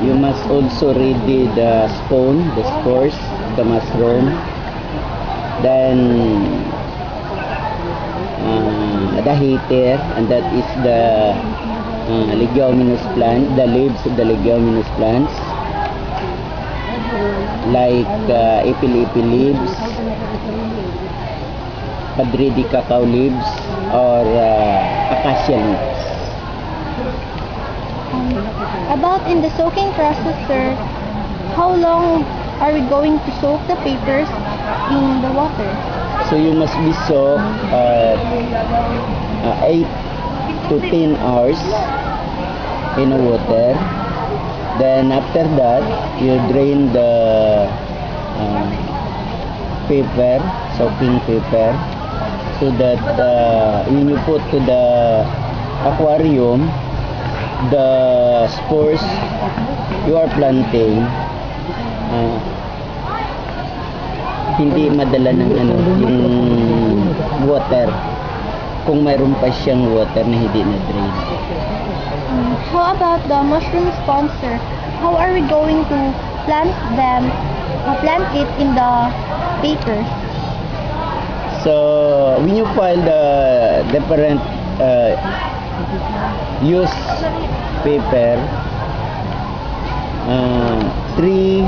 You must also ready the spawn, the spores, the mushroom. Then the heater, and that is the leguminous plant, the leaves of the leguminous plants, like ipil-ipil leaves, padridi cacao leaves, or acacia leaves. About in the soaking process, sir, how long are we going to soak the papers in the water? So you must be soaked 8 to 10 hours in the water. Then after that, you drain the paper, soaking paper, so that when you put to the aquarium, the spores you are planting hindi madala ng yung water kung mayroon pa siyang water na hindi na drain. How about the mushroom sponsor? How are we going to plant it in the paper? So when you file the different use paper, 3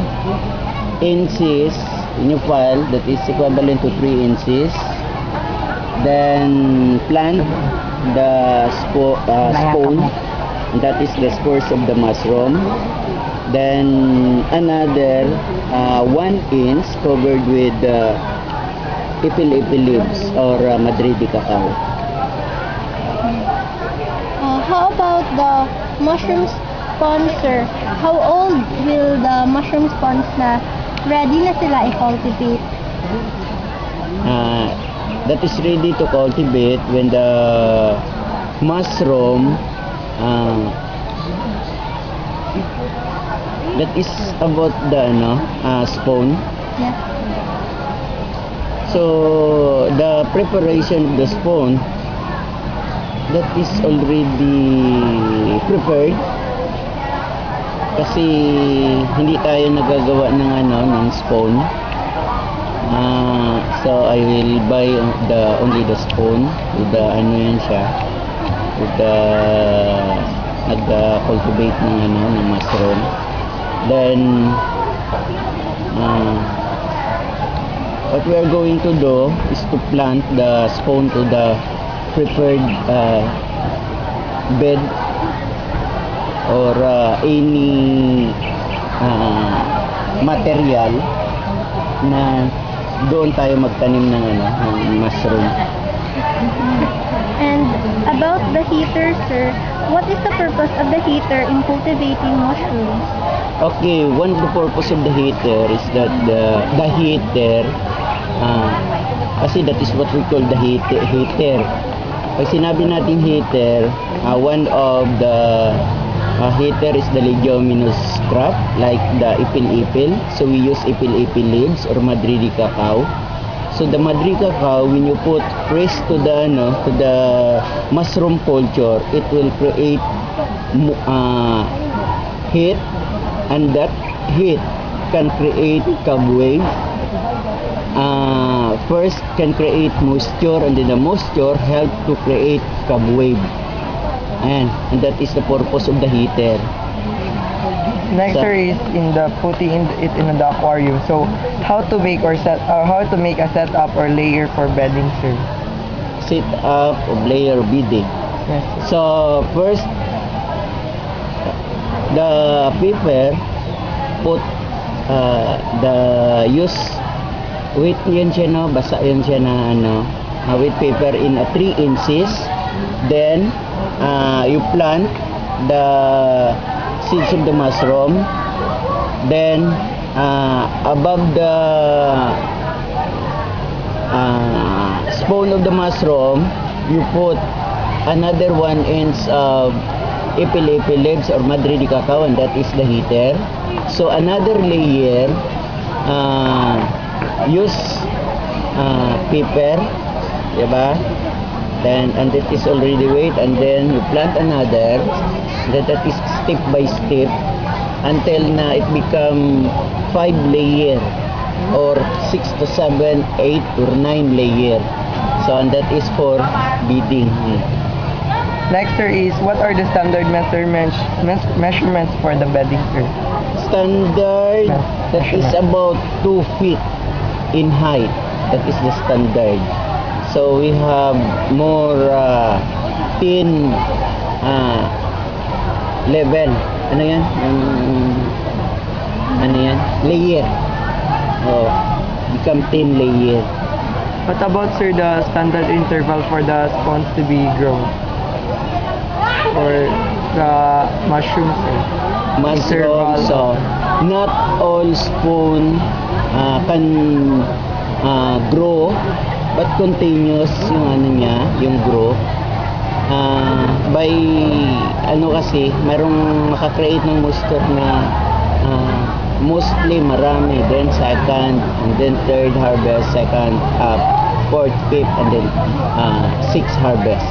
inches in your file, that is equivalent to 3 inches. Then plant the spawn, that is the spores of the mushroom. Then another 1 inch covered with ipil-ipil leaves or madridi cacao. How about the mushroom sponsor? How old will the mushroom spawns na ready na sila i-cultivate? That is ready to cultivate when the mushroom that is about the spawn. Yeah. So the preparation of the spawn, that is already prepared, kasi hindi tayo nagagawa ng spawn. So I will buy only the spawn with the yan siya, with the nag-cultivate ng mushroom. Then what we are going to do is to plant the spawn to the prepared bed or any material na doon tayo magtanim ng mushroom. And about the heater, sir, what is the purpose of the heater in cultivating mushrooms? Okay, one of the purpose of the heater is that the heater, kasi that is what we call the heater. Pag sinabi natin heater, one of the heater is the leguminous crop, like the ipil-ipil. So we use ipil-ipil leaves or madridi cacao. So the madridi cacao, when you put press to the mushroom culture, it will create heat, and that heat can create cobweb. First can create moisture, and then the moisture help to create cobweb, and that is the purpose of the heater. Next, sir, is in the putting it in the aquarium. So how to make a setup or layer for bedding, sir? Set up of layer bedding. Yes, sir. So first, the paper, put the use wet yan siya, basa yan siya na wet paper in 3 inches. Then you plant the seeds of the mushroom. Then above the spawn of the mushroom, you put another 1 inch of ipil-ipil leaves or madridi cacao, and that is the heater. So another layer, use paper, diba? Then, and it is already wet, and then you plant another, that is step by step, until na it become 5 layer or 6 to 7, 8 or 9 layer. So and that is for beading. Next, sir, is what are the standard measurements for the bedding, sir? Standard, that is about 2 feet in height. That is the standard. So we have more thin level. Ano yan? Ano yan? Layer. Oh, become thin layer. What about, sir, the standard interval for the spawns to be grown? For the mushrooms, sir? Mushroom, so not all spoon can grow, but continuous yung ano niya, yung grow. By ano kasi, mayroong makakreate ng moisture na mostly marami, then second, and then third harvest, second, fourth, fifth, and then sixth harvest.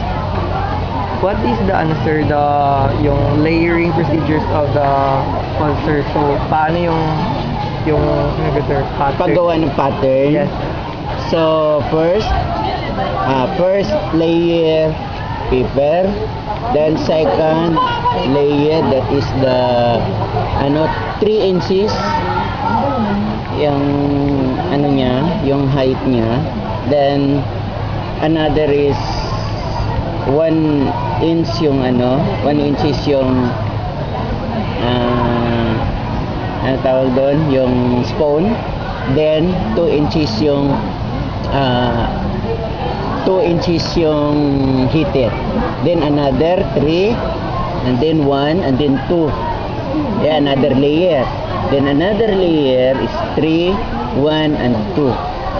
What is the answer, yung layering procedures of the sponsor? So, paano yung pattern? Paggawa ng pattern. Yes. So first layer paper, then second layer, that is the 3 inches yung ano niya, yung height niya. Then another is 1 inch yung 1 inches yung ano tawag doon, yung spawn. Then 2 inches yung 2 inches yung heater. Then another 3, and then 1, and then 2. Yeah, another layer. Then another layer is 3, 1, and 2.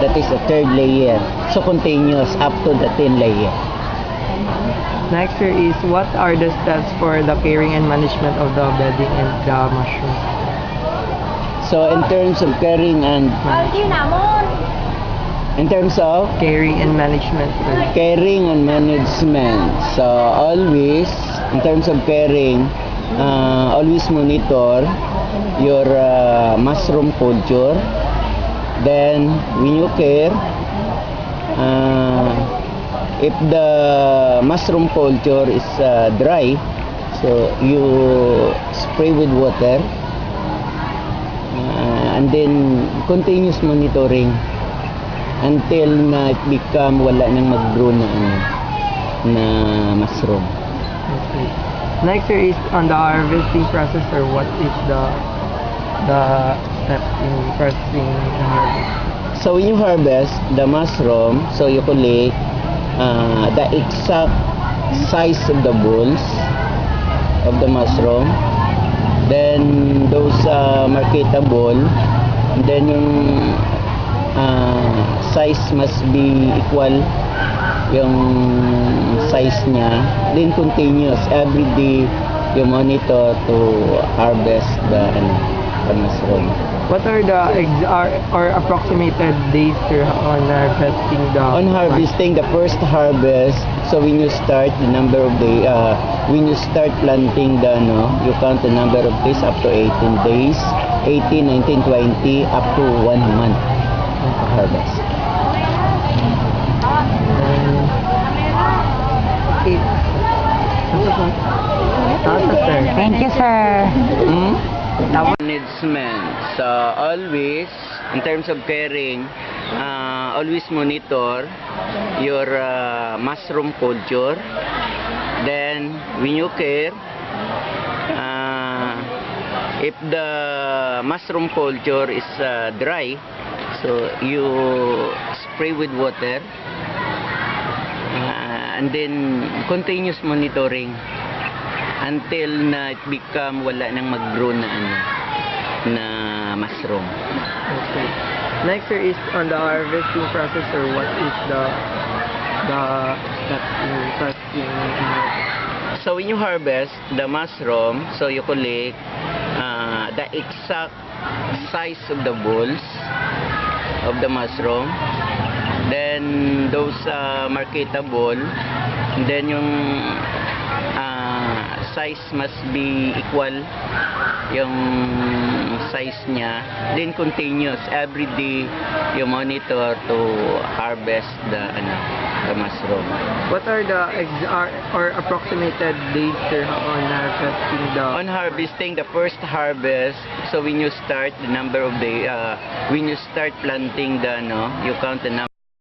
That is the third layer. So continuous up to the 10 layer. Next, sir, is what are the steps for the caring and management of the bedding and the mushrooms? So in terms of caring and Caring and management, sir. Caring and management. So always, in terms of caring, always monitor your mushroom culture. Then when you care, if the mushroom culture is dry, so you spray with water, and then continuous monitoring until na it become wala nang mag-grow na mushroom. Okay. Next, sir, is on the harvesting process, or what is the step in processing the harvest? So when you harvest the mushroom, so you collect the exact size of the balls of the mushroom. Then those marketable, then yung size must be equal yung size niya. Then continuous every day you monitor to harvest the mushroom. What are the or approximated days, sir, on harvesting the first harvest? So when you start the number of days, when you start planting you count the number of days up to 18 days, 18, 19, 20, up to 1 month harvest. Thank you, sir. Management. So always, in terms of caring, always monitor your mushroom culture. Then when you care, if the mushroom culture is dry, so you spray with water, and then continuous monitoring until na it become wala nang mag-grow na mushroom. Okay. Next, sir, is on the harvesting process, or what is the step in processing? So when you harvest the mushroom, so you collect the exact size of the balls of the mushroom. Then those marketable, then yung size must be equal, yung size niya. Then continuous, every day you monitor to harvest the mushroom. What are the or approximated dates, sir, on harvesting the... On harvesting, the first harvest, so when you start the number of the when you start planting the you count the number